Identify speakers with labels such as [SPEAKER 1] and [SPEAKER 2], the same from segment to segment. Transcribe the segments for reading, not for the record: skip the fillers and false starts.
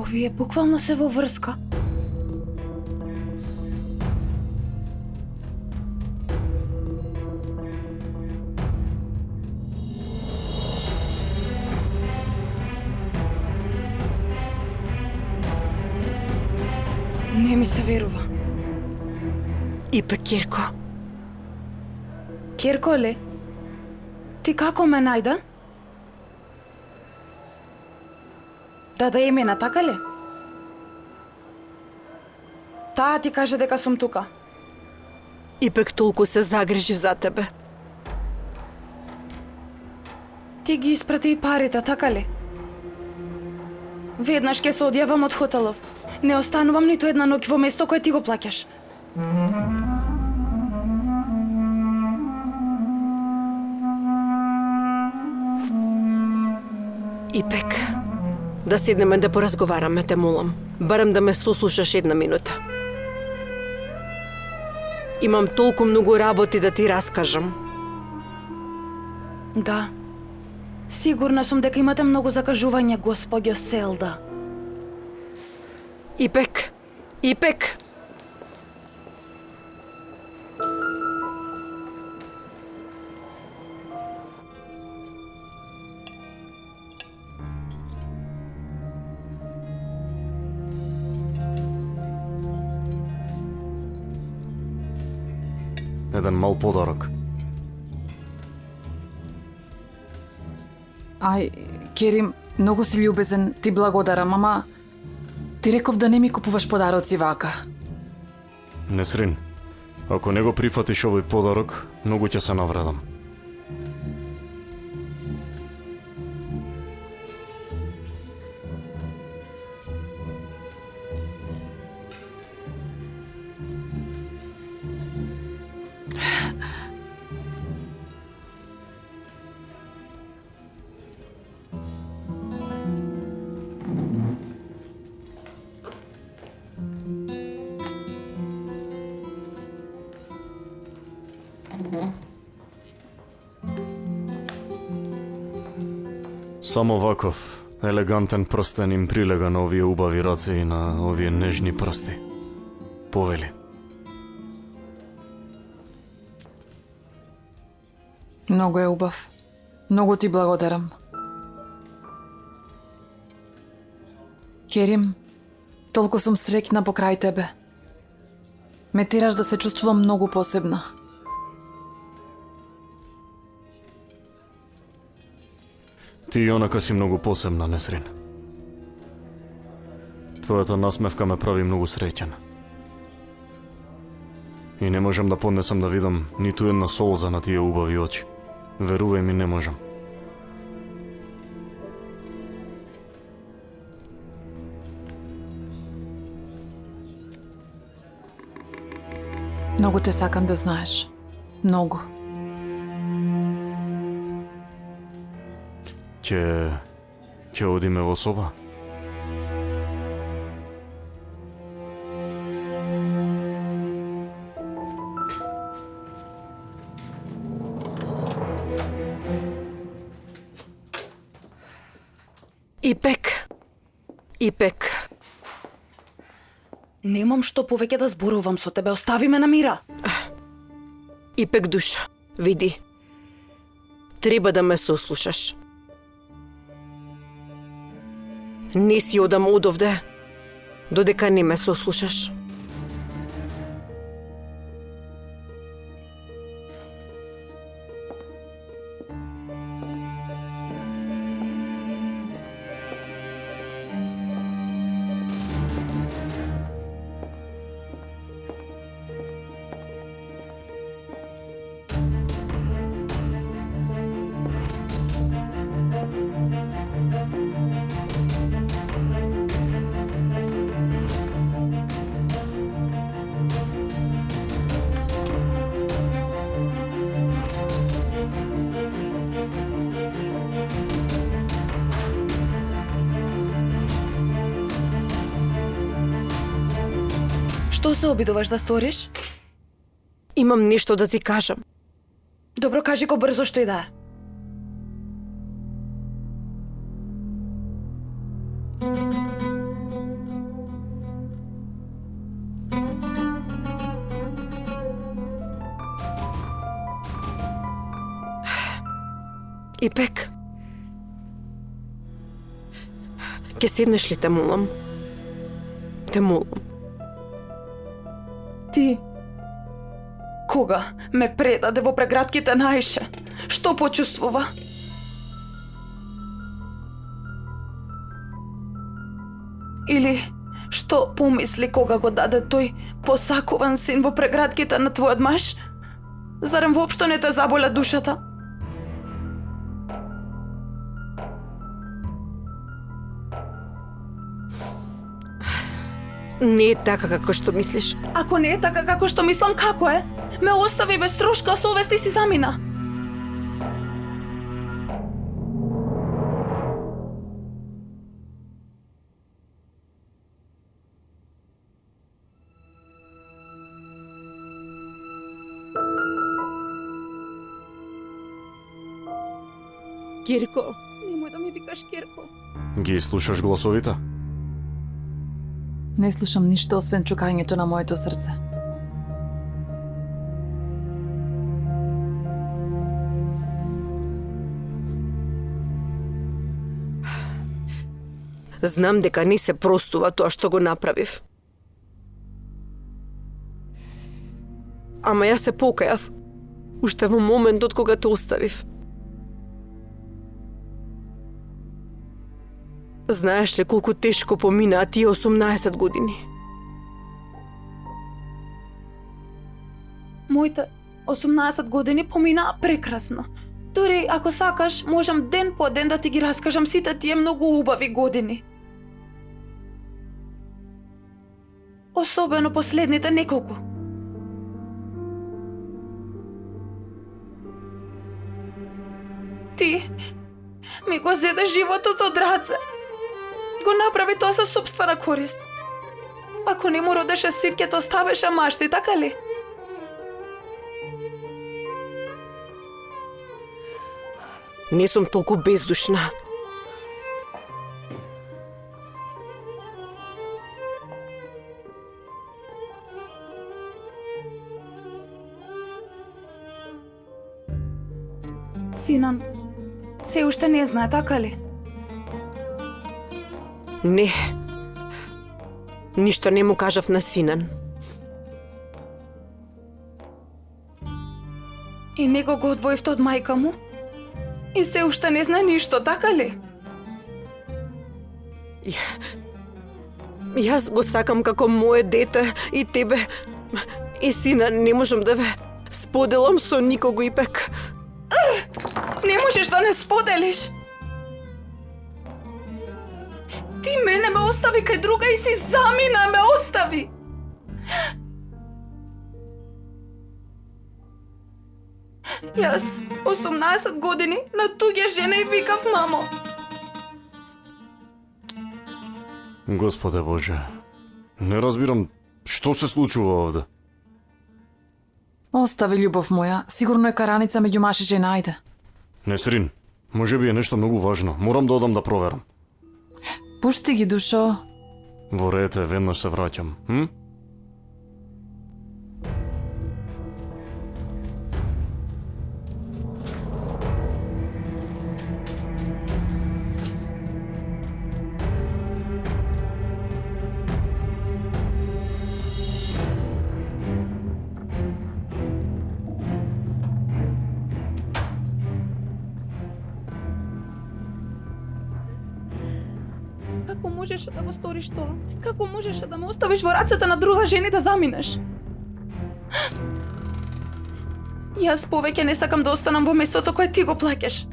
[SPEAKER 1] Овие буквално се во врска. Не ми се верува.
[SPEAKER 2] Ипек, Керко.
[SPEAKER 1] Керко ли? Ти како ме најда? Да имена, така ли? Таа ти каже дека сум тука.
[SPEAKER 2] Ипек толку се загрижив за тебе.
[SPEAKER 1] Ти ги испрати и парите, така ли? Веднаш ќе се одјавам од хотелов. Не останувам ниту една ноќ во место кое ти го плаќаш.
[SPEAKER 2] Ипек, да седнеме да поразговараме, те молам. Барем да ме сослушаш една минута. Имам толку многу работи да ти раскажам.
[SPEAKER 1] Да. Сигурна сум дека имате многу закажувања, господјо Селда.
[SPEAKER 2] Ипек! Ипек!
[SPEAKER 3] Еден мал подарок.
[SPEAKER 4] Ај, Керим, многу си љубезен, ти благодарам, ама ти реков да не ми купуваш подароци вака.
[SPEAKER 3] Несрин, ако не го прифатиш овој подарок, многу ќе се навредам. Само ваков елегантен прстен им прилега на овие убави раце и на овие нежни прсти. Повели.
[SPEAKER 4] Многу е убав. Многу ти благодарам. Керим, толку сум среќна покрај тебе. Ме тераш да се чувствувам многу посебна.
[SPEAKER 3] Ти и онака си многу посебна, Несрин. Твојата насмевка ме прави многу среќен. И не можам да поднесам да видам ниту една солза на тие убави очи. Верувај ми, не можам.
[SPEAKER 4] Многу те сакам да знаеш. Многу.
[SPEAKER 3] Ќе одиме во соба?
[SPEAKER 2] Ипек! Ипек!
[SPEAKER 1] Немам што повеќе да зборувам со тебе, остави ме на мира.
[SPEAKER 2] Ипек душа, види. Треба да ме сослушаш. Не си одам одовде, додека не ме сослушаш.
[SPEAKER 1] Што се обидуваш да сториш?
[SPEAKER 2] Имам нешто да ти кажам.
[SPEAKER 1] Добро, кажи го брзо што и да е.
[SPEAKER 2] Ипек, ке седнеш ли, те молам? Те молам.
[SPEAKER 1] Ти, кога ме предаде во прегратките на Аише, што почувствува? Или што помисли кога го даде тој посакуван син во прегратките на твојот маж? Зарем воопшто не те заболя душата?
[SPEAKER 2] Не е така како што мислиш.
[SPEAKER 1] Ако не е така како што мислам, како е? Ме остави без трошка, совест и си замина.
[SPEAKER 2] Кирко,
[SPEAKER 1] Немој да ми викаш Кирко.
[SPEAKER 3] Ги слушаш гласовите?
[SPEAKER 4] Не слушам ништо освен чукањето на моето срце.
[SPEAKER 2] знам дека не се простува тоа што го направив. Ама јас се покајав, уште во моментот кога те оставив. Знаеш ли колку тешко поминаа тие 18 години?
[SPEAKER 1] Моите 18 години поминаа прекрасно. Дури ако сакаш, можам ден по ден да ти ги раскажам сите тие многу убави години. Особено последните неколку. Ти ми го зеде животот од раце. Го направи тоа со сопствена корист. Ако не му родеше син, ќе то ставеше машти, така ли?
[SPEAKER 2] Не сум толку бездушна.
[SPEAKER 1] Синан, се уште не знае, така ли?
[SPEAKER 2] Не. Ништо не му кажав на синан.
[SPEAKER 1] И него го одвоивте од мајка му? И се уште не знае ништо, така ли?
[SPEAKER 2] Јас го сакам како мое дете и тебе. И сина, не можам да ве споделам со никого, Ипек.
[SPEAKER 1] Не можеш да не споделиш. Ти мене ме остави кај друга и си замина ме остави. Јас, 18 години, на туѓа жена и викав мамо.
[SPEAKER 3] Господе Боже, не разбирам што се случува овде.
[SPEAKER 4] Остави, љубов моја, сигурно е караница меѓу маж и жена, ајде.
[SPEAKER 3] Несрин, може би е нешто многу важно. Морам да одам да проверам.
[SPEAKER 4] Пушти ги, душо.
[SPEAKER 3] Во рете, веднаш се враќам.
[SPEAKER 1] Како можеше да го сториш тоа? Како можеше да ме оставиш во рацете на друга жена и да заминеш? Јас повеќе не сакам да останам во местото кое ти го плаќаш.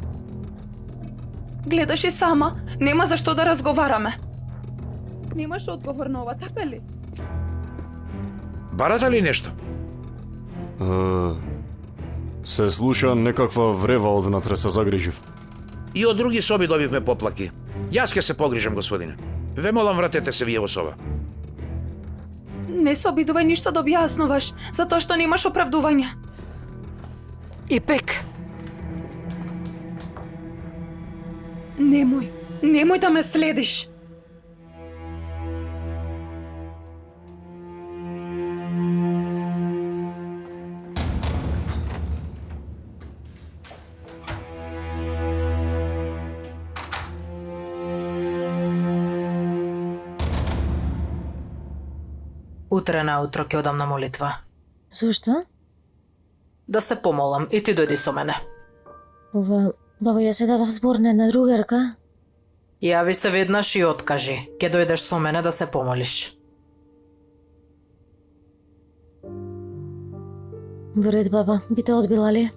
[SPEAKER 1] Гледаш и сама, нема за што да разговараме. Немаш одговор на ова, така ли?
[SPEAKER 5] Барате ли нешто?
[SPEAKER 3] Се слуша некаква врева однатре, се загрижив.
[SPEAKER 5] И од други соби добивме поплаки. Јас ќе се погрижам, господине. Ве молам, вратете се вие во соба.
[SPEAKER 1] Не се обидувај ништо да објаснуваш, затоа што немаш оправдување.
[SPEAKER 2] Ипек,
[SPEAKER 1] Немој да ме следиш.
[SPEAKER 6] Утре наутро ќе одам на молитва.
[SPEAKER 7] Зошто?
[SPEAKER 6] Да се помолам и ти дојди со мене.
[SPEAKER 7] Баба, ја се дадов збор на една другарка.
[SPEAKER 6] Јави се веднаш и откажи. Ќе дојдеш со мене да се помолиш.
[SPEAKER 7] Во ред, баба, би те одбила ли?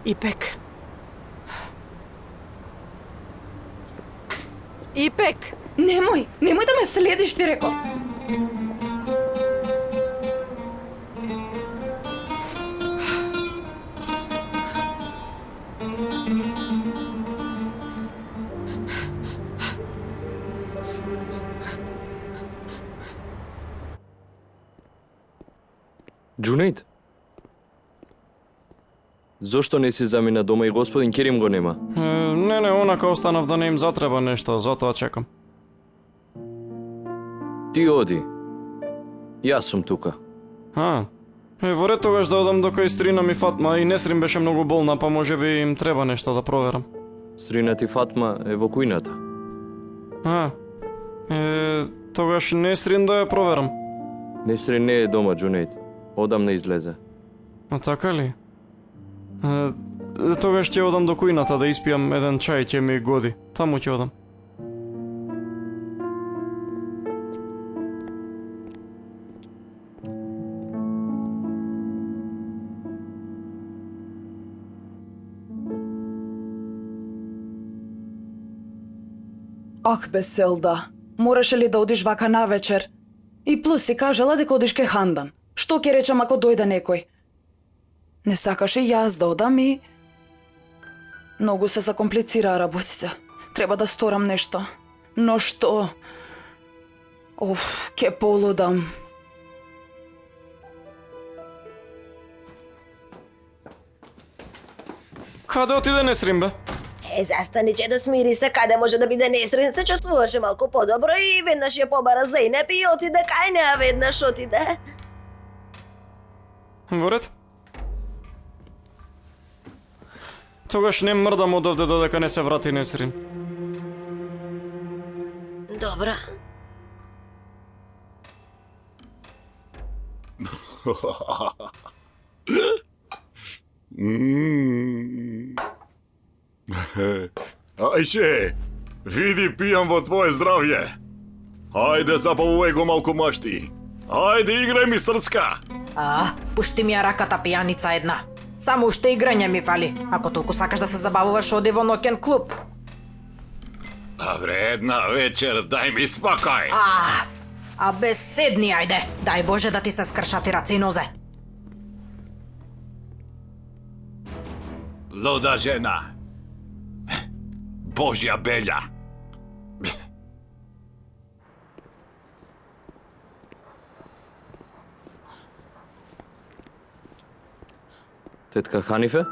[SPEAKER 2] Ипек. Ипек!
[SPEAKER 1] Немој да ме следиш, ти реков.
[SPEAKER 8] Џунејд? Зошто не си замина дома и господин Керим го нема?
[SPEAKER 3] Не, онака останав да не им затреба нешто, затоа чекам.
[SPEAKER 8] Ти оди. Јас сум тука.
[SPEAKER 3] Во ред тогаш да одам до кај стрина ми Фатма и Несрин беше многу болна, па може би им треба нешто да проверам.
[SPEAKER 8] Стрина ти Фатма е во кујната.
[SPEAKER 3] Тогаш Несрин да ја проверам.
[SPEAKER 8] Несрин не е дома, Џунејд. Одам не излезе.
[SPEAKER 3] А така ли? Тогаш ќе одам до кујната да испијам еден чај, ќе ми годи. Таму ќе одам.
[SPEAKER 1] Ах, Беселда, мораше ли да одиш вака навечер? И плюс си кажала дека одиш ке Хандан. Што ќе речам ако дојде некој? Не сакаше јас да одам и... Многу се закомплицираа работите. Треба да сторам нешто. Но што? Ке полудам.
[SPEAKER 3] Каде отиде Несрин, бе?
[SPEAKER 7] Застани, чедо, смири се, каде може да биде Несрин, се чувствуваше малку подобро и веднаш ја побара Зејнеп и отиде кај неа, веднаш отиде.
[SPEAKER 3] Во ред. Тогаш не мрдам од овде додека не се врати Несрин.
[SPEAKER 7] Добро.
[SPEAKER 9] Ајше, види пијам во твое здравје. Ајде, забавувај го малку машти. Ајде, играј ми срцка.
[SPEAKER 6] Пушти ми ја раката, пијаница една. Само уште играње ми фали. Ако толку сакаш да се забавуваш, оди во ноќен клуб.
[SPEAKER 9] Добре, една вечер, дај ми спакај.
[SPEAKER 6] Без седни, ајде. Дај Боже да ти се скршати раце и нозе.
[SPEAKER 9] Луда жена. Божја белја.
[SPEAKER 8] Тетка Ханифе?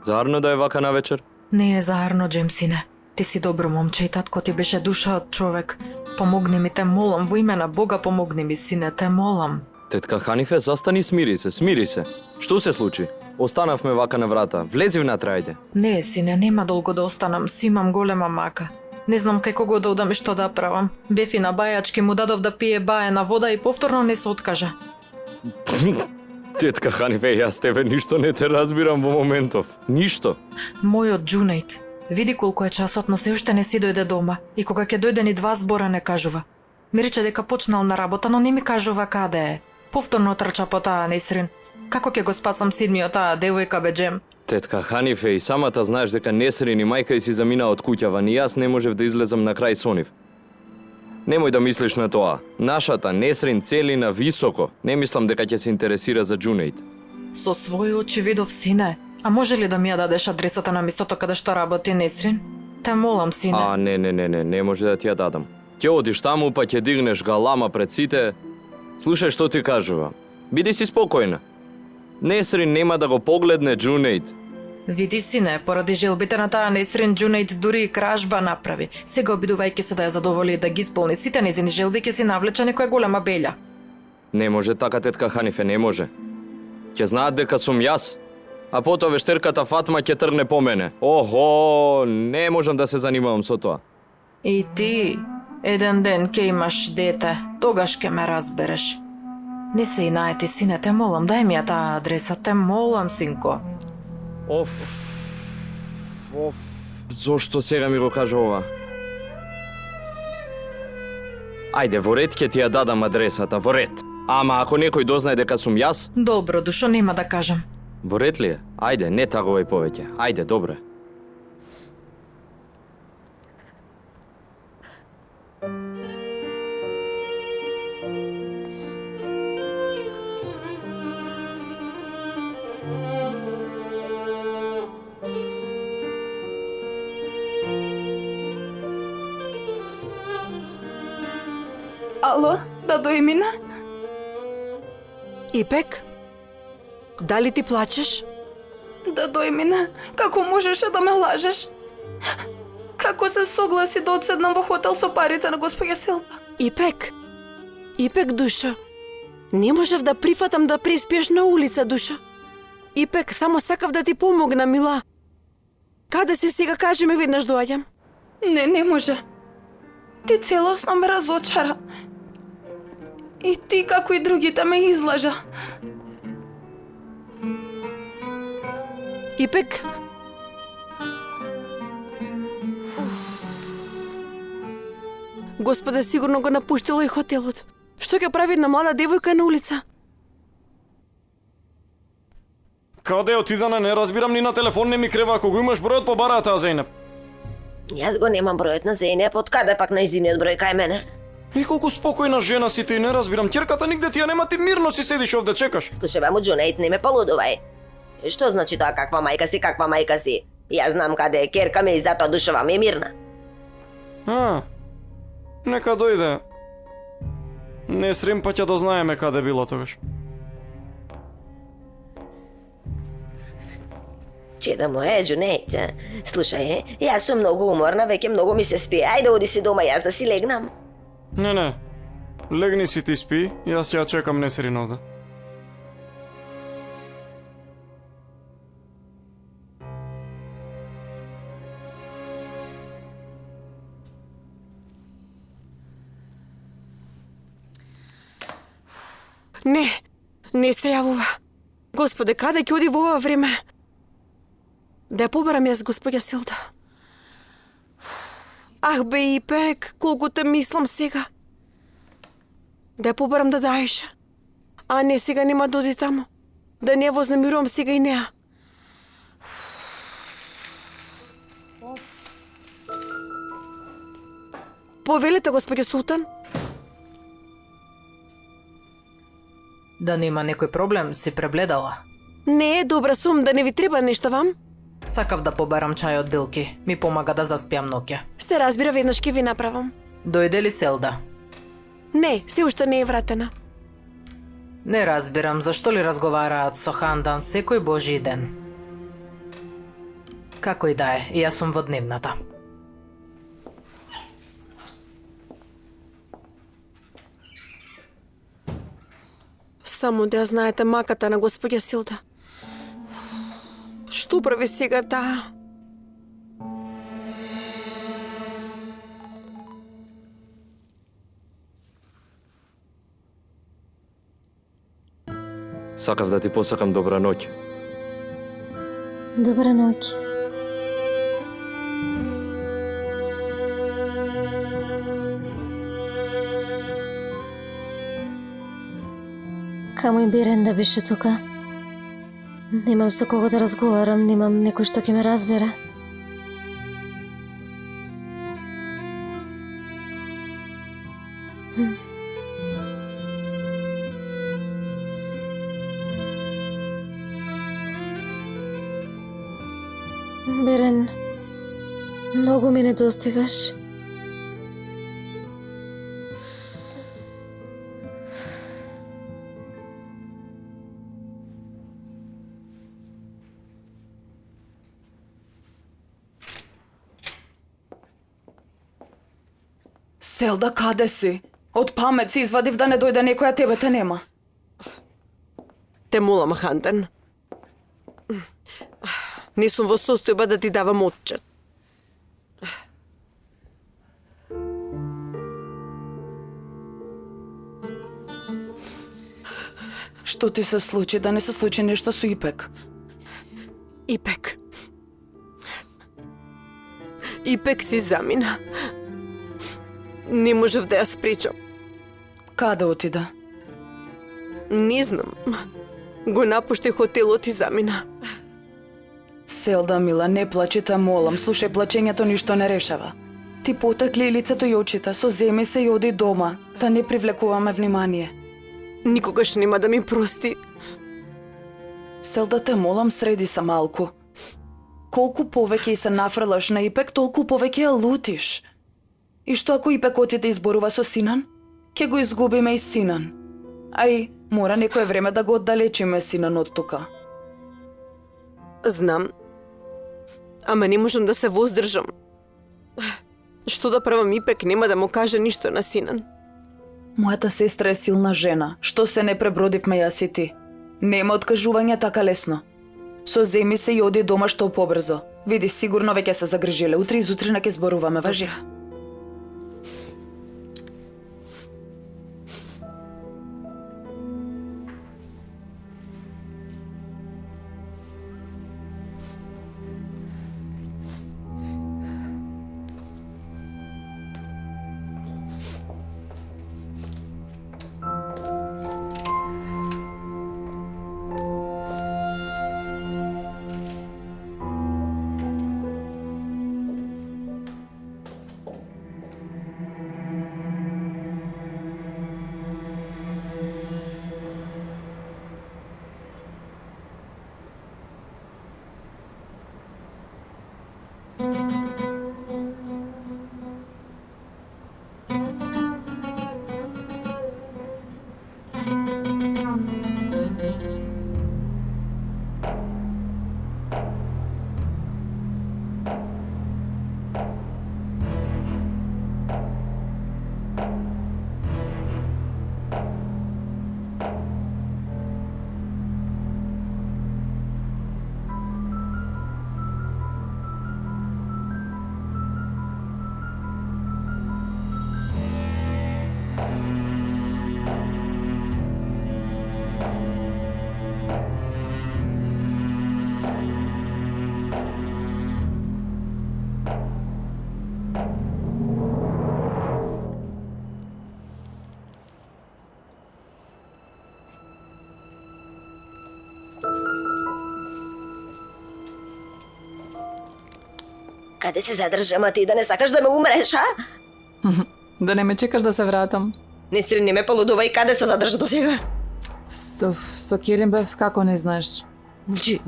[SPEAKER 8] Заарно да е вака на вечер?
[SPEAKER 6] Не е заарно, Джемсине. Ти си добро момче и татко ти беше душа од човек. Помогни ми, те молам, во име на Бога помогни ми, сине, те молам.
[SPEAKER 8] Тетка Ханифе, застани, смири се. Што се случи? Останавме вака на врата. Влези внатре, ајде.
[SPEAKER 6] Не, сине, нема долго да останам. Си имам голема мака. Не знам кај кого да одам и што да правам. Бефи на бајачки, му дадов да пие баена вода и повторно не се откажа.
[SPEAKER 8] Тетка Ханифе, јас тебе ништо не те разбирам во моментов. Ништо.
[SPEAKER 6] Мојот Џунејд, види колку е часот, но се уште не си дојде дома. И кога ќе дојде ни 2 збора не кажува. Ми рече дека почнал на работа, но не ми кажува каде е. Повторно трча по таа Несрин. Како ќе го спасам сидмиот таа девојка, бе, Джем?
[SPEAKER 8] Тетка Ханифе, и самата знаеш дека Несрин и мајка и си замина од куќава, ни јас не можев да излезам на крај со нив. Немој да мислиш на тоа. Нашата Несрин цели на високо. Не мислам дека ќе се интересира за Џунејд.
[SPEAKER 6] Со своји очи видов, сине. А може ли да ми ја дадеш адресата на местото каде што работи Несрин? Те молам, сине.
[SPEAKER 8] Не може да ти ја дадам. Ќе одиш таму, па ќе дигнеш галама пред сите. Слушај што ти кажува. Биди си спокојна. Несрин нема да го погледне Џунејд.
[SPEAKER 6] Види, сине, поради желбите на таа Несрин, Џунејд дури и кражба направи. Сега обидувајќи се да ја задоволи и да ги исполни сите незини желби, ќе си навлече некоја голема белја.
[SPEAKER 8] Не може така, тетка Ханифе, не може. Ќе знаат дека сум јас. А потоа вештерката Фатма ќе тргне по мене. Охо, не можам да се занимавам со тоа.
[SPEAKER 6] И ти, еден ден ќе имаш дете, тогаш ќе ме разбереш. Не се и наети, сине, те молам, дај ми ја таа адреса, те молам, синко.
[SPEAKER 8] Оф. Зошто сега ми го кажа ова? Ајде, во ред ќе ти ја дадам адресата, во ред. Ама ако некој дознае дека сум јас,
[SPEAKER 6] Добро, душо, нема да кажам.
[SPEAKER 8] во ред ли е? Ајде, не тагувај повеќе. Ајде, добро.
[SPEAKER 1] Ало, да дојмина?
[SPEAKER 2] Ипек? Дали ти плачеш?
[SPEAKER 1] Да дојмина? Како можеше да ме лажеш? Како се согласи да одседнам во хотел со парите на господја Селда?
[SPEAKER 2] Ипек? Ипек, душо. Не можев да прифатам да преспиеш на улица, душо. Ипек, само сакав да ти помогна, мила. Каде си сега, кажи ми, веднаш доаѓам.
[SPEAKER 1] Не може. Ти целосно ме разочара. И ти, како и другите, ме излажа.
[SPEAKER 2] Ипек? Господе, сигурно го напуштила и хотелот. Што ќе прави една млада девојка на улица?
[SPEAKER 3] Каде отидана, не разбирам, ни на телефон не ми крева, ако го имаш бројот побара таа Зейнеп.
[SPEAKER 7] Јас го немам бројот на Зейнеп, од каде пак најзиниот број кај мене?
[SPEAKER 3] И колку спокојна жена си ти, не разбирам, ќерката нигде ти ја нема, ти мирно си седиш овде, чекаш.
[SPEAKER 7] Слушај, бе, Джунејд, не ме полудувај. Што значи тоа каква мајка си? Јас знам каде е керка ми и затоа душава ми е мирна.
[SPEAKER 3] Нека дојде. Не срем па ќе дознаеме каде било тогаш.
[SPEAKER 7] Чеда му е, Джунејд. Слушај, јас сум многу уморна, веќе многу ми се спие. Ајде оди си дома, јас да си легнам.
[SPEAKER 3] Не. Легни си ти спи, јас ќе ја чекам Несрин овде.
[SPEAKER 2] Не се јавува. Господе, каде ќе оди во ова време? Да ја побарам јас, господја Селда. Ах, бе, Ипек, колку те мислам сега. Да ја побарам да дајше. А не, сега нема да оди таму. Да не ја вознемирувам сега и неа. Повелете, господја Султан.
[SPEAKER 6] Да нема некој проблем, си пребледала.
[SPEAKER 2] Не, добра сум, да не ви треба нешто вам?
[SPEAKER 6] Сакав да побарам чај од билки, ми помага да заспиам ноќе.
[SPEAKER 2] Се разбира, веднаш ќе ви направам.
[SPEAKER 6] Дојде ли Селда?
[SPEAKER 2] Не, се уште не е вратена.
[SPEAKER 6] Не разбирам, зашто ли разговараат со Хандан секој божи ден? Како и да е, јас сум во дневната.
[SPEAKER 2] Само да ја знаете маката на господја Силда. Што прави сега таа?
[SPEAKER 8] Сакав да ти посакам добра ноќ.
[SPEAKER 7] Добра ноќ. Камо и Бирен да беше тука. Немам со кого да разговарам, немам некој што ќе ме разбере. Берен, многу ми недостигаш.
[SPEAKER 1] Селда, каде си? Од памет си извадив да не дојде некој, а тебе те нема.
[SPEAKER 2] Те молам, Хантен. Не сум во состојба да ти давам отчет.
[SPEAKER 1] Што ти се случи? Да не се случи нешто со Ипек?
[SPEAKER 2] Ипек. Ипек си замина. Не можев да ја спречам.
[SPEAKER 1] Каде отида?
[SPEAKER 2] Не знам. Го напушти хотелот и замина.
[SPEAKER 1] Селда, мила, не плачи, те молам. Слушај, плачењето ништо не решава. Ти потекли лицето и очите, соземи се и оди дома, да не привлекуваме внимание.
[SPEAKER 2] Никогаш нема да ми прости.
[SPEAKER 1] Селда, те молам, среди се малку. Колку повеќе и се нафрлаш на Ипек, толку повеќе ја лутиш. И што ако Ипек отиде изборува со Синан? Ке го изгубиме и Синан. Ај, мора некое време да го оддалечиме Синан од тука.
[SPEAKER 2] Знам. Ама не можам да се воздржам. Што да правам, Ипек нема да му каже ништо на Синан.
[SPEAKER 1] Мојата сестра е силна жена. Што се не пребродивме јас и ти? Нема откажување така лесно. Соземи се и оди дома што побрзо. Види, сигурно веќе се загрижеле. Утре изутрина ќе зборуваме, важи?
[SPEAKER 7] Каде се задржам, а ти да не сакаш да ме умреш, а?
[SPEAKER 4] Да не ме чекаш да се вратам.
[SPEAKER 7] Несрин, не ме полудува и каде се задржа до сега?
[SPEAKER 4] Со Керим бев, како не знаеш?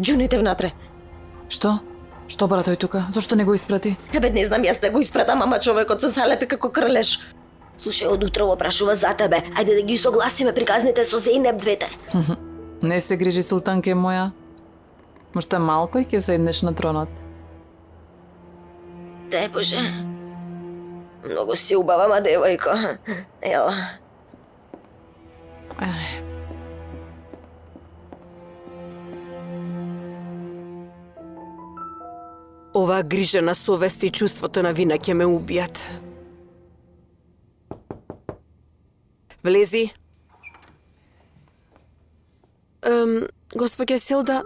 [SPEAKER 7] Джуните внатре.
[SPEAKER 4] Што? Што бара тој тука? Зошто не го испрати?
[SPEAKER 7] Ебе, не знам, јас да го испратам, ама човекот се залепи како крлеш. Слушај, од утро опрашува за тебе. Ајде да ги согласиме приказните со Зейнеп двете.
[SPEAKER 4] Не се грижи, султанке моја. Уште малко и ќе седнеш на тронот.
[SPEAKER 7] Дај Боже. Многу си убава, ма девојко. Ела.
[SPEAKER 2] Оваа грижа на совест и чувството на вина ќе ме убијат. Влези. Госпоѓа Селда,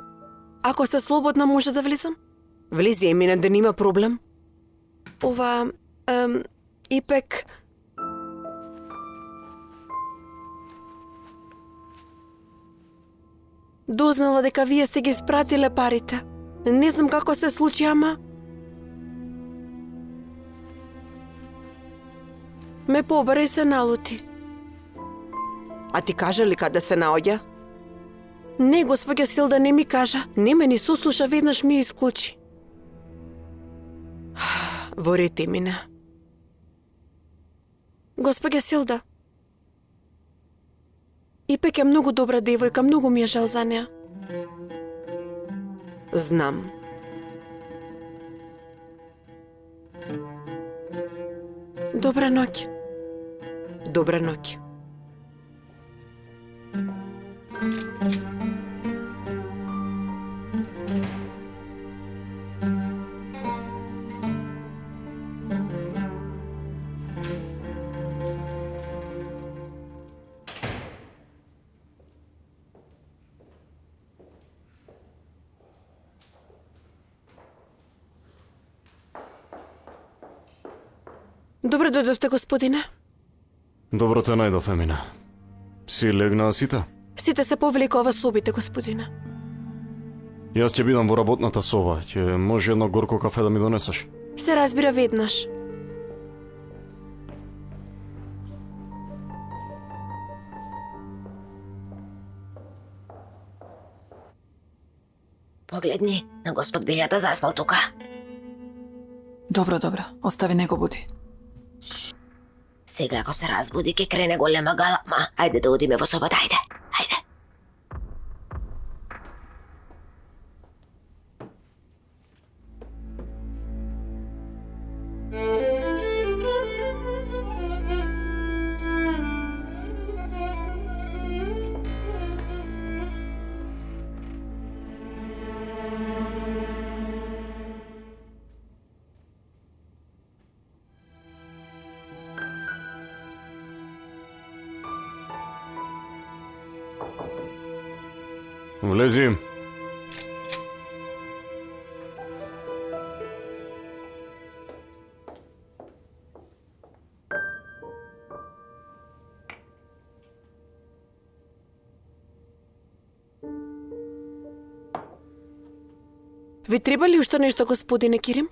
[SPEAKER 2] ако се слободна, може да влезам? Влези, Емина, да нема проблем. Ова, Ипек... Дознала дека вие сте ги спратиле парите. Не знам како се случи, ама... Ме побара и се налути. А ти кажа ли каде се наоѓа? Не, господја Селда не ми кажа. Не ме ни сослуша, веднаш ми исклучи. Во ред мина. Господја Селда, Ипек е многу добра девојка, многу ми е жал за неа. Знам. Добра ноќ. Добра ноќ. Добре дојдовте, господине.
[SPEAKER 3] Добро те најдов, Емина. Си легнаа сите?
[SPEAKER 2] Сите се повели ова собите, господине.
[SPEAKER 3] Јас ќе бидам во работната соба. Ќе може едно горко кафе да ми донесеш?
[SPEAKER 2] Се разбира веднаш.
[SPEAKER 7] Погледни, на господ Билјата заспал тука.
[SPEAKER 4] Добро, добро. Остави него буди.
[SPEAKER 7] Сега ако се разбуди, ке крене голема галама. Ајде да одиме во собата, ајде. Ајде.
[SPEAKER 3] Влези.
[SPEAKER 2] Ви треба ли уште нешто, господине Кирим?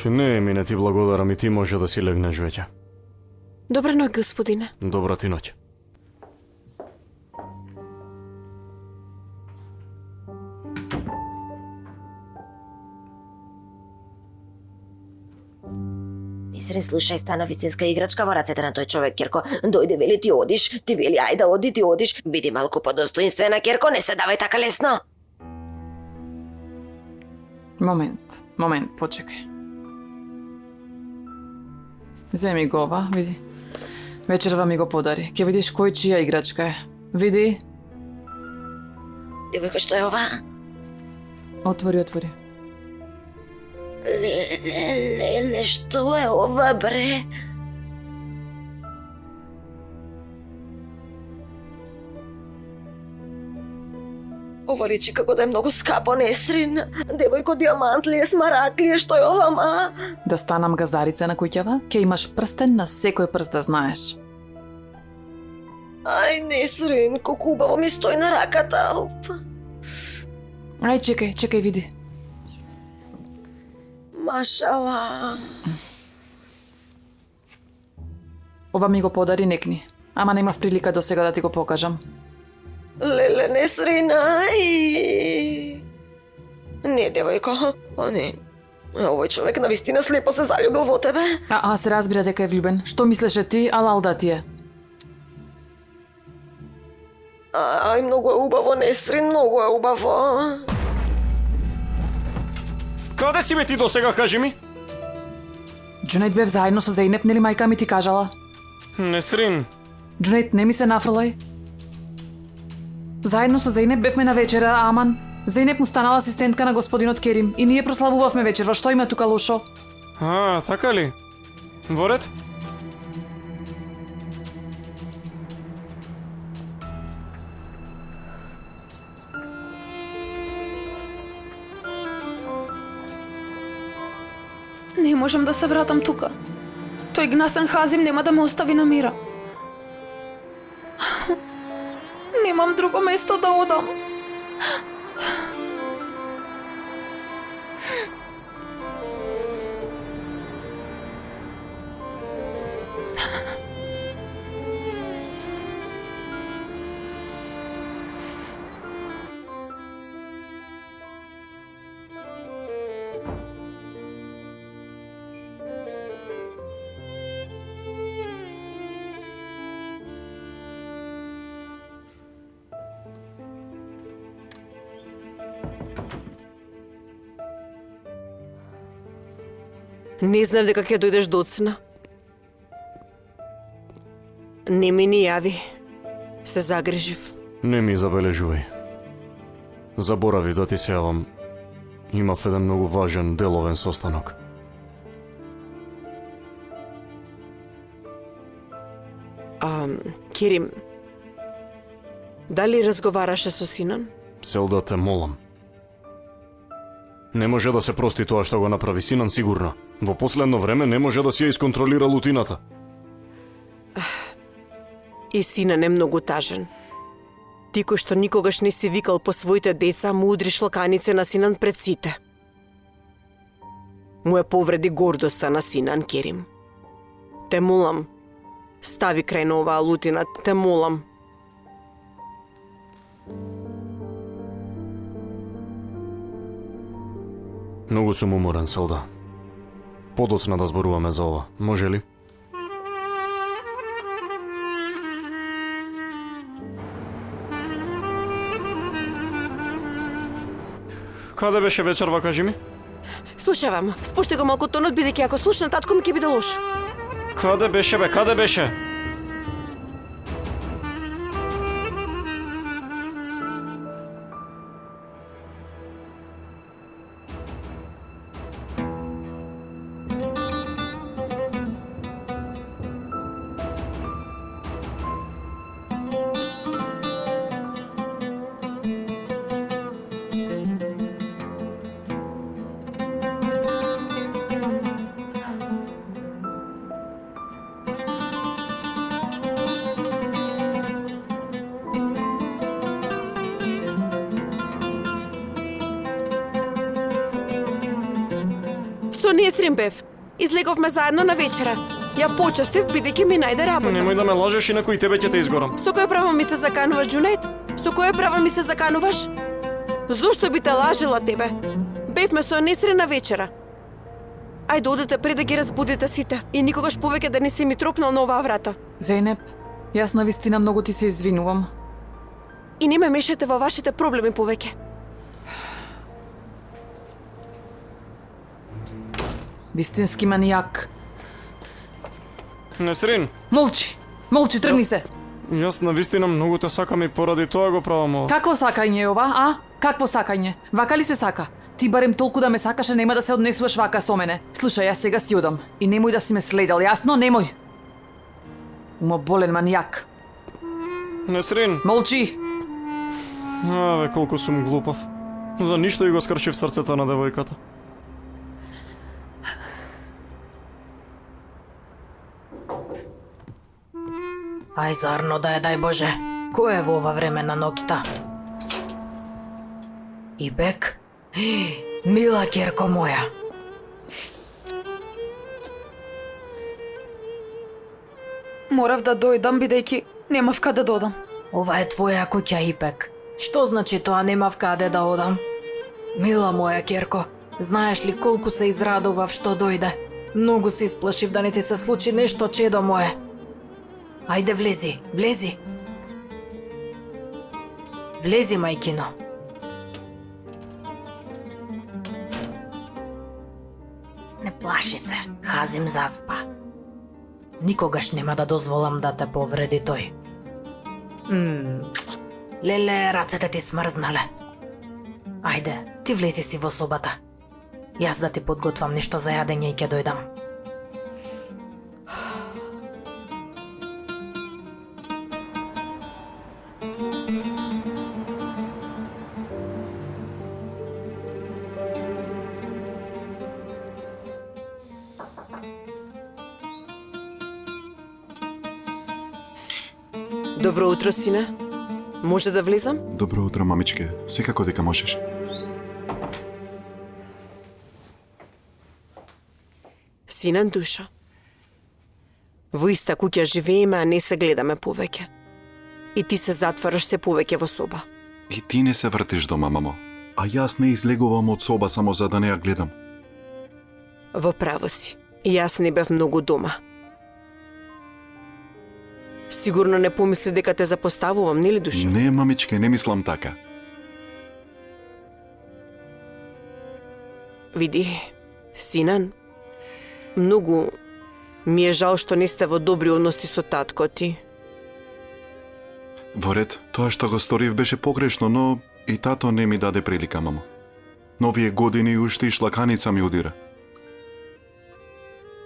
[SPEAKER 3] Не, Емине, ти благодарам и ти може да си легнеш веќе.
[SPEAKER 2] Добра ноќ, господине.
[SPEAKER 3] Добра ти ноќ.
[SPEAKER 7] Несрин, слушај, стана вистинска играчка во рацете на тој човек, Керко. Дојде, вели ти одиш, ти вели ајде оди, ти одиш. Биди малку подостоинствена, Керко, не се давај така лесно.
[SPEAKER 4] Момент, почекај. Земи го ова, види. Вечерва ми го подари. Ке видиш кој чија играчка е. Види.
[SPEAKER 7] Девојка, што е ова?
[SPEAKER 4] Отвори.
[SPEAKER 7] Леле, што е ова, бре? Ова личи како да е многу скапо, Несрин. Девојко, диамант ли е, смарак ли е, што е ова, ма?
[SPEAKER 4] Да станам газдарица на куќава, ке имаш прстен на секој прст да знаеш.
[SPEAKER 7] Ај, Несрин, колку убаво ми стои на раката. Оп.
[SPEAKER 4] Ај, чекај, види.
[SPEAKER 7] Машала.
[SPEAKER 4] Ова ми го подари некни. Ама немав прилика до сега да ти го покажам.
[SPEAKER 7] Леле, Несрин, ај. Не, девојко, не. Овој човек навистина слепо се заљубил во тебе.
[SPEAKER 4] Се разбира дека е влюбен. Што мислеше ти, алал да ти е?
[SPEAKER 7] Ај, многу е убаво, Несрин, многу е убаво.
[SPEAKER 3] Каде си бе ти до сега, кажи ми?
[SPEAKER 4] Џунейд бев заедно со Зејнеп, нели мајка ми ти кажала?
[SPEAKER 3] Несрин.
[SPEAKER 4] Џунейд, не ми се нафрлај. Заедно со Зејнеп бевме на вечера, аман. Зејнеп му станала асистентка на господинот Керим и ние прославувавме вечерва. Што има тука лошо?
[SPEAKER 3] Така ли? Во ред?
[SPEAKER 1] Не можам да се вратам тука. Тој гнасен Хазим нема да ме остави на мира. Немам друго место да одам.
[SPEAKER 2] Не знам дека ќе дојдеш доцна. Не ми ни јави. Се загрижив.
[SPEAKER 3] Не ми забележувај. Заборавив да ти се јавам. Имав еден многу важен деловен состанок.
[SPEAKER 2] Керим, дали разговараше со синон?
[SPEAKER 3] Селда, те молам. Не може да се прости тоа што го направи Синан сигурно. Во последно време не може да си ја исконтролира лутината.
[SPEAKER 2] И Синан е многу тажен. Ти кој што никогаш не си викал по своите деца, му удриш лаканице на Синан пред сите. Му е повреди гордоста на Синан, Керим. Те молам, стави крај на оваа лутина, те молам.
[SPEAKER 3] Многу сум уморен, Селда. Подоцна да зборуваме за ова. Може ли? Каде беше вечерва, кажи ми?
[SPEAKER 2] Слушавам, спушти го малку тонот, бидејќи ако слушна татко ми ќе биде лош.
[SPEAKER 3] Каде беше, бе? Каде беше?
[SPEAKER 2] Со Несрин бев. Излеговме заедно на вечера. Ја почастив, бидејќи ми најде работа.
[SPEAKER 3] Немој да ме лажеш, инаку и тебе ќе те изгорам.
[SPEAKER 2] Со кој право ми се закануваш, Џунет? Со кој право ми се закануваш? Зошто би те лажела тебе? Бевме со Несрин на вечера. Ајде одете пред да ги разбудите сите и никогаш повеќе да не си ми тропнал на оваа врата.
[SPEAKER 4] Зейнеп, јас навистина многу ти се извинувам.
[SPEAKER 2] И не ме мешате во вашите проблеми повеќе.
[SPEAKER 4] Вистински манијак.
[SPEAKER 3] Несрин,
[SPEAKER 4] Молчи! Молчи, тргни се!
[SPEAKER 3] јас навистина многу те сакам и поради тоа го правам ова.
[SPEAKER 4] Какво сакање е ова, а? Какво сакање? Вака ли се сака? Ти барем толку да ме сакаше, нема да се однесуваш вака со мене. Слушај, јас сега си одам. И немој да си ме следел, јасно? Немој! Умоболен манијак.
[SPEAKER 3] Несрин,
[SPEAKER 4] Молчи!
[SPEAKER 3] аве колку сум глупав. За ништо и го скршив срцето на девојката.
[SPEAKER 6] Ај зарно да е, дај Боже. Кој е во ова време на ноќта? И бек? Мила керко моја.
[SPEAKER 1] Морав да дојдам, бидејќи немав каде да одам.
[SPEAKER 6] Ова е твоја куќа, Ипек. Што значи тоа немав каде да одам? Мила моја керко, знаеш ли колку се израдував што дојде? Многу се исплашив да не ти се случи нешто, чедо мое. Ајде влези, влези. Влези, мајкино. Не плаши се, Хазим заспа. Никогаш нема да дозволам да те повреди тој. Леле, рацете ти смрзнале. Ајде, ти влези си во собата. Јас да ти подготвам нешто за јадење и ќе дојдам.
[SPEAKER 2] Добро утро, сине. Може да влезам?
[SPEAKER 10] Добро утро, мамичке. Секако дека можеш.
[SPEAKER 2] Синан душа. Во иста куќа живееме, а не се гледаме повеќе. И ти се затвараш се повеќе во соба.
[SPEAKER 10] И ти не се вртиш дома, мамо. А јас не излегувам од соба само за да не ја гледам.
[SPEAKER 2] Во право си. И јас не бев многу дома. Сигурно не помисли дека те запоставувам, нели душа?
[SPEAKER 10] Не, мамичке, не мислам така.
[SPEAKER 2] Види, Синан, многу ми е жал што не сте во добри односи со татко ти.
[SPEAKER 10] Во ред, тоа што го сторив беше погрешно, но и тато не ми даде прилика, мамо. Новие години уште и шлаканица ми удира.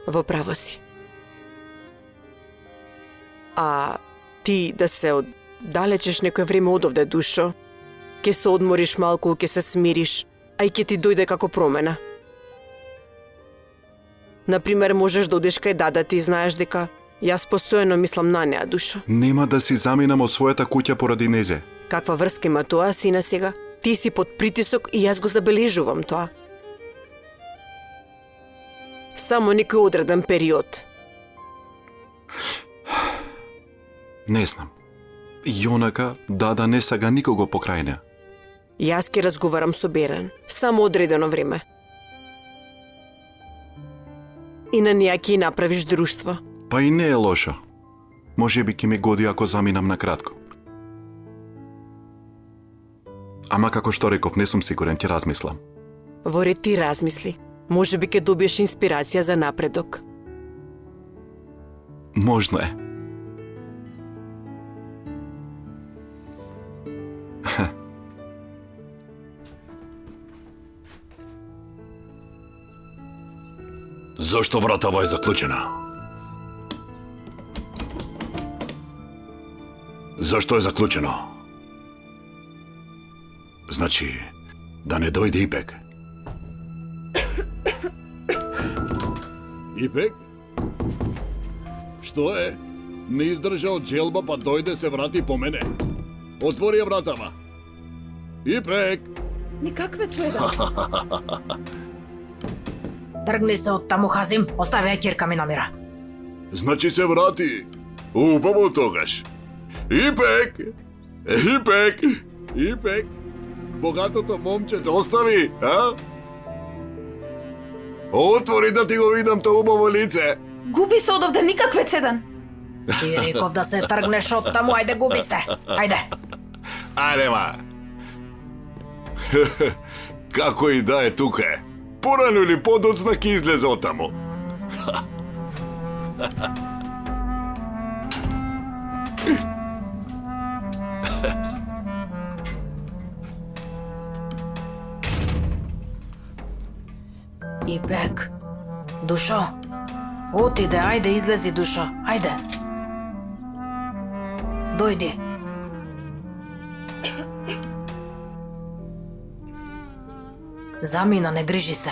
[SPEAKER 2] Во право си. А ти да се оддалечеш некој време од овде, душо, ќе се одмориш малку, ќе се смириш. а и ќе ти дојде како промена. Например, можеш да одиш кај дада ти и знаеш дека јас постојано мислам на неа, Душо.
[SPEAKER 10] Нема да си заминам од својата куќа поради незе.
[SPEAKER 2] Каква врска има тоа, сина, сега? Ти си под притисок и јас го забележувам тоа. Само некој одреден период.
[SPEAKER 10] Не знам. Јонака, дада не сага никого покрај неа.
[SPEAKER 2] Јас ќе разговарам со Берен, само одредено време. И на неа ќе направиш друштво.
[SPEAKER 10] Па и не е лошо. Може би ќе ми годи ако заминам на кратко. Ама како што реков, не сум сигурен, ќе размислам.
[SPEAKER 2] Во ред ти размисли. Може би ќе добиеш инспирација за напредок.
[SPEAKER 10] Можно е.
[SPEAKER 9] Зошто вратава е заклучена? Зашто е заклучено? Значи, да не дојде Ипек. Ипек? Што е? Не издржа од джелба, па дојде се врати по мене. Отвори ја вратава. Ипек!
[SPEAKER 1] Никакве цуеда.
[SPEAKER 6] Тргни се од таму, Хазим, остави ја ќерка ми на мира.
[SPEAKER 9] Значи се врати. Убаво тогаш. Ипек! Ипек! Ипек! Богатото момче те остави, а? Отвори да ти го видам тоа убаво лице.
[SPEAKER 1] Губи се одовде, никакве цеден.
[SPEAKER 6] Ти реков да се тргнеш од таму, ајде губи се. Ајде.
[SPEAKER 9] Ајде, ма. Како и да е тука. Порано или подоцна ќе излезе од таму.
[SPEAKER 6] Ипек. Душо. Отиде, ајде, излези, Душо. Ајде. Дојди. Замина, не грижи се.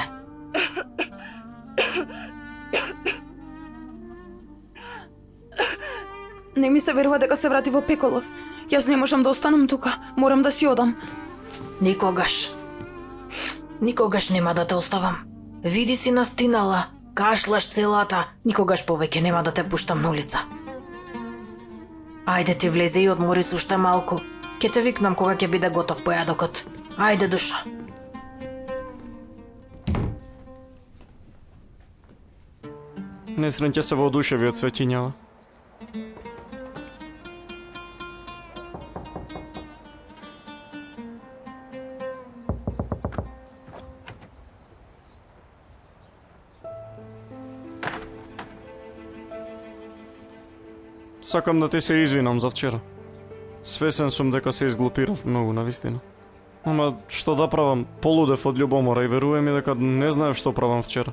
[SPEAKER 1] Не ми се верува дека се врати во Пеколов. Јас не можам да останам тука. Морам да си одам.
[SPEAKER 6] Никогаш. Никогаш нема да те оставам. Види си настинала. Кашлаш целата. Никогаш повеќе нема да те пуштам на улица. Ајде ти влезе и одмори се уште малку. Ке те викнам кога ќе биде готов појадокот. Ајде, Душа.
[SPEAKER 3] Несрен ќе се воодушеви од цветињава. Сакам да ти се извинам за вчера. Свесен сум дека се изглупирав многу, навистина. Ама што да правам, полудев од љубомора и веруjem ми дека не знаев што правам вчера.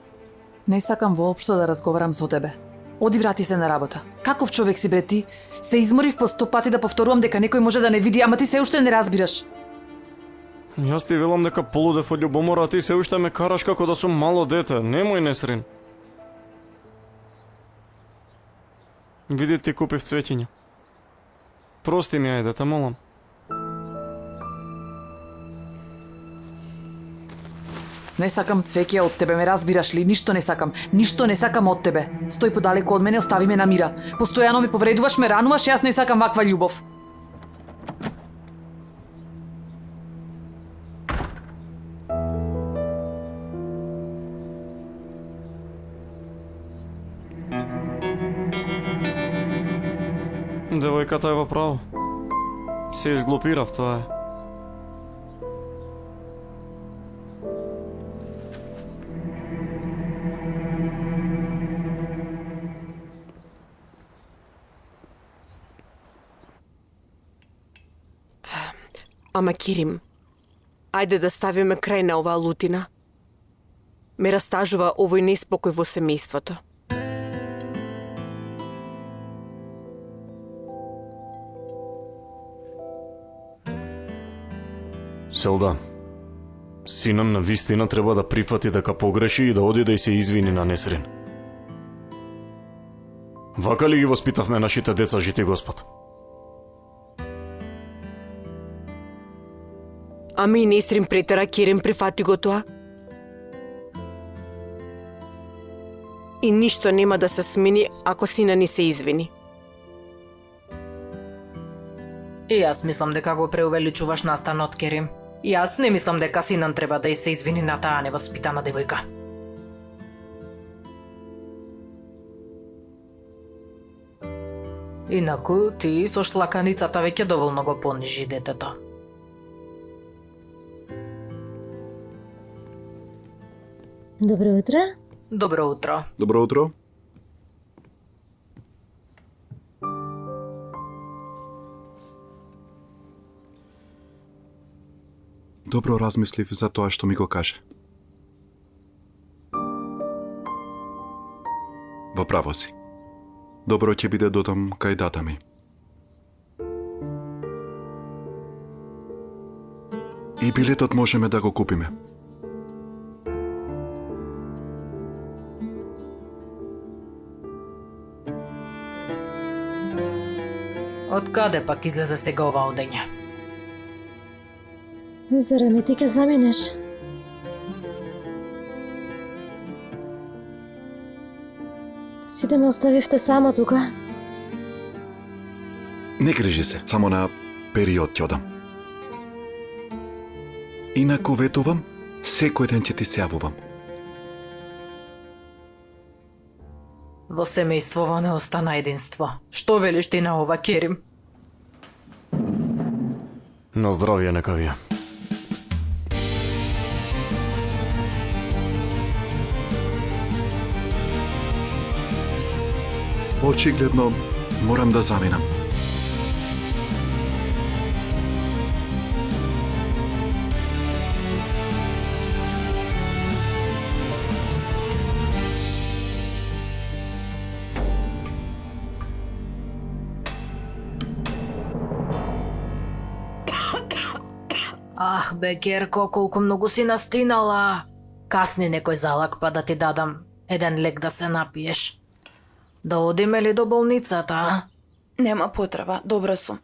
[SPEAKER 4] Не сакам воопшто да разговарам со тебе. Оди врати се на работа. Каков човек си, бре, ти? Се изморив по 100 пати да повторувам дека некој може да не види, ама ти се уште не разбираш.
[SPEAKER 3] Јас ти велам дека полудев од љубомора, а ти се уште ме караш како да сум мало дете. Немој, Несрин. Види, ти купив цветиња. Прости ми, ајде, те молам.
[SPEAKER 4] Не сакам цвеќе од тебе, ме разбираш ли? Ништо не сакам. Ништо не сакам од тебе. Стој подалеку од мене, остави ме на мира. Постојано ме повредуваш, ме рануваш, јас не сакам ваква љубов.
[SPEAKER 3] Девојката е во право. Се изглупирав, тоа е.
[SPEAKER 2] Ама Кирим, ајде да ставиме крај на оваа лутина. Ме растажува овој неспокој во семејството.
[SPEAKER 3] Селда, Синам на вистина треба да прифати дека погреши и да оди да се извини на Несрин. Вака ли ги воспитавме нашите деца, жити Господ?
[SPEAKER 2] Ами Несрин претера, Керем прифати го тоа. И ништо нема да се смени ако сина ни се извини.
[SPEAKER 6] И јас мислам дека го преувеличуваш настанот, Керим. И јас не мислам дека синам треба да и се извини на таа невоспитана девојка. Инаку, ти со шлаканицата веќе доволно го понижи детето.
[SPEAKER 7] Добро утро.
[SPEAKER 6] Добро утро.
[SPEAKER 10] Добро утро. Добро размислив за тоа што ми го каже. Во право си. Добро ќе биде додам кај дата ми. И билетот можеме да го купиме.
[SPEAKER 6] Од каде пак излезе сега ова одење?
[SPEAKER 7] Зарем ти ке заминеш? Сите ме оставивте сама тука.
[SPEAKER 10] Не грижи се, само на период ќе одам. Инаку ветувам, секој ден ќе ти се јавувам.
[SPEAKER 6] Во семејствово не остана единство. Што велиш ти на ова, Керим?
[SPEAKER 3] На здравје нека ви е.
[SPEAKER 10] Очигледно морам да заминам.
[SPEAKER 6] Ах, бе, Керко, колку многу си настинала. Касни некој залак па да ти дадам еден лек да се напиеш. Да одиме ли до болницата, а?
[SPEAKER 1] Нема потреба, добра сум.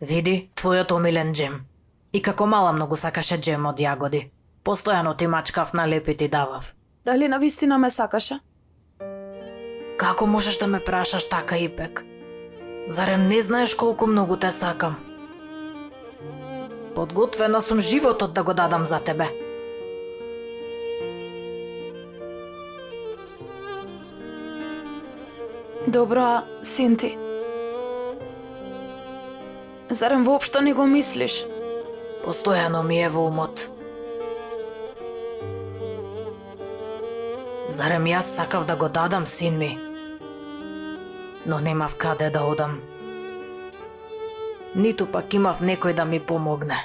[SPEAKER 6] Види, твојот омилен джем. И како мала многу сакаше джем од јагоди. Постојано ти мачкав на леп и ти давав.
[SPEAKER 1] Дали навистина ме сакаше?
[SPEAKER 6] Како можеш да ме прашаш така, Ипек? Зарем не знаеш колку многу те сакам? Подготвена сум животот да го дадам за тебе.
[SPEAKER 1] Добро, а син ти? Зарем воопшто не го мислиш?
[SPEAKER 6] Постојано ми е во умот. Зарем јас сакав да го дадам син ми, но немав каде да одам. Ниту пак имав некој да ми помогне.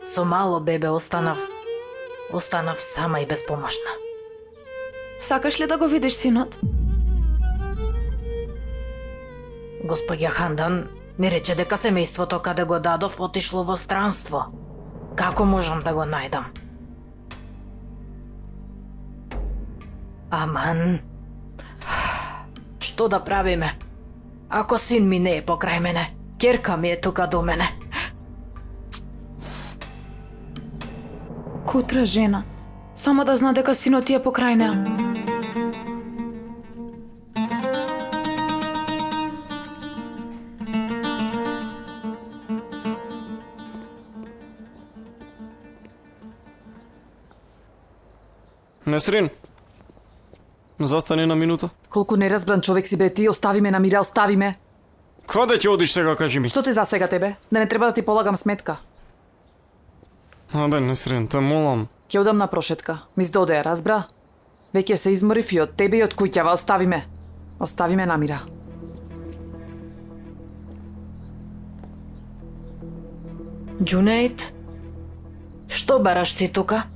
[SPEAKER 6] Со мало бебе останав сама и безпомошна.
[SPEAKER 1] Сакаш ли да го видиш синот?
[SPEAKER 6] Господја Хандан ми рече дека семејството каде го дадов отишло во странство. Како можам да го најдам? Аман, што да правиме? Ако син ми не е покрај мене, ќерка ми е тука до мене.
[SPEAKER 1] Кутра жена. Само да зна дека синот ти е покрај неа.
[SPEAKER 3] Несрин, застани на минута.
[SPEAKER 4] Колку неразбран човек си, бре, ти остави ме на мира, остави ме.
[SPEAKER 3] Каде ќе одиш сега, кажи ми?
[SPEAKER 4] Што те засега тебе? Да не треба да ти полагам сметка.
[SPEAKER 3] Абе, Несрин, те молам.
[SPEAKER 4] Ќе одам на прошетка. Ми здоде, разбра? Веќе се изморив и од тебе и од куќава, остави ме. Остави ме на мира.
[SPEAKER 6] Џунејд, што бараш ти тука?